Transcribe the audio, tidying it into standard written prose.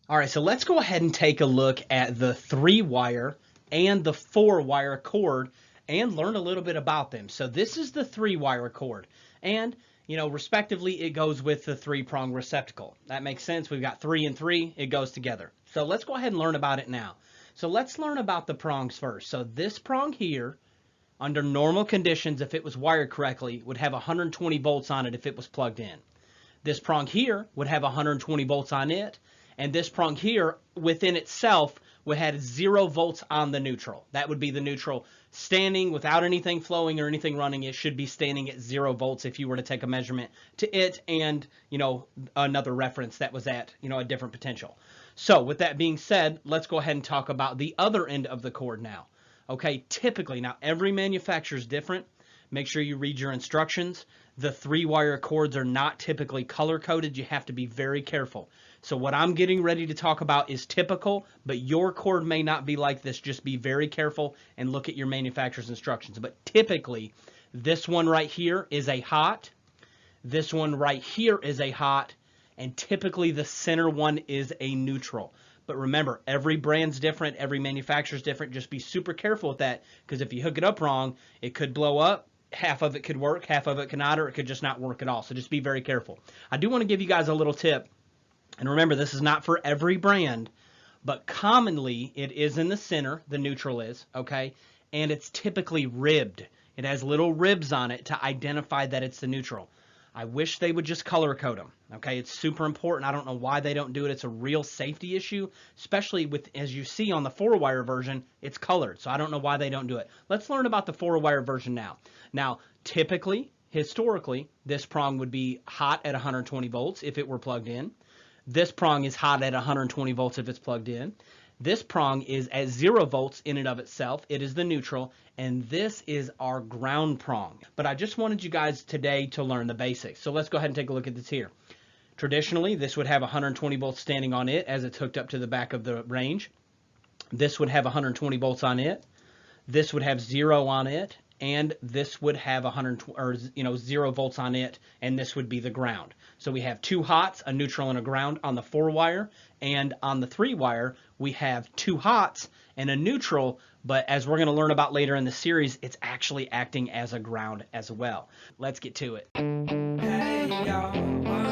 All right, so let's go ahead and take a look at the 3-wire and the 4-wire cord and learn a little bit about them. So this is the 3-wire cord, and respectively, it goes with the 3-prong receptacle. That makes sense. We've got 3 and 3, it goes together. So let's go ahead and learn about it now. So let's learn about the prongs first. So this prong here, under normal conditions, if it was wired correctly, would have 120 volts on it if it was plugged in. This prong here would have 120 volts on it, and this prong here within itself would have 0 volts on the neutral. That would be the neutral standing without anything flowing or anything running. It should be standing at 0 volts if you were to take a measurement to it and another reference that was at a different potential. So with that being said, let's go ahead and talk about the other end of the cord now. Okay, typically, now every manufacturer is different. Make sure you read your instructions. The 3-wire cords are not typically color-coded. You have to be very careful. So what I'm getting ready to talk about is typical, but your cord may not be like this. Just be very careful and look at your manufacturer's instructions. But typically, this one right here is a hot. This one right here is a hot. And typically, the center one is a neutral. But remember, every brand's different. Every manufacturer's different. Just be super careful with that, because if you hook it up wrong, it could blow up. Half of it could work, half of it cannot, or it could just not work at all. So just be very careful. I do want to give you guys a little tip. And remember, this is not for every brand, but commonly it is in the center, the neutral is, okay? And it's typically ribbed. It has little ribs on it to identify that it's the neutral. I wish they would just color code them, okay? It's super important. I don't know why they don't do it. It's a real safety issue, especially with, as you see on the 4-wire version, it's colored. So I don't know why they don't do it. Let's learn about the 4-wire version now. Now, typically, historically, this prong would be hot at 120 volts if it were plugged in. This prong is hot at 120 volts if it's plugged in. This prong is at 0 volts in and of itself. It is the neutral, and this is our ground prong. But I just wanted you guys today to learn the basics. So let's go ahead and take a look at this here. Traditionally, this would have 120 volts standing on it as it's hooked up to the back of the range. This would have 120 volts on it. This would have 0 on it, and this would have 0 volts on it, and this would be the ground. So we have 2 hots, a neutral and a ground on the 4-wire, and on the 3-wire we have 2 hots and a neutral, but as we're going to learn about later in the series, it's actually acting as a ground as well. Let's get to it. Hey, y'all.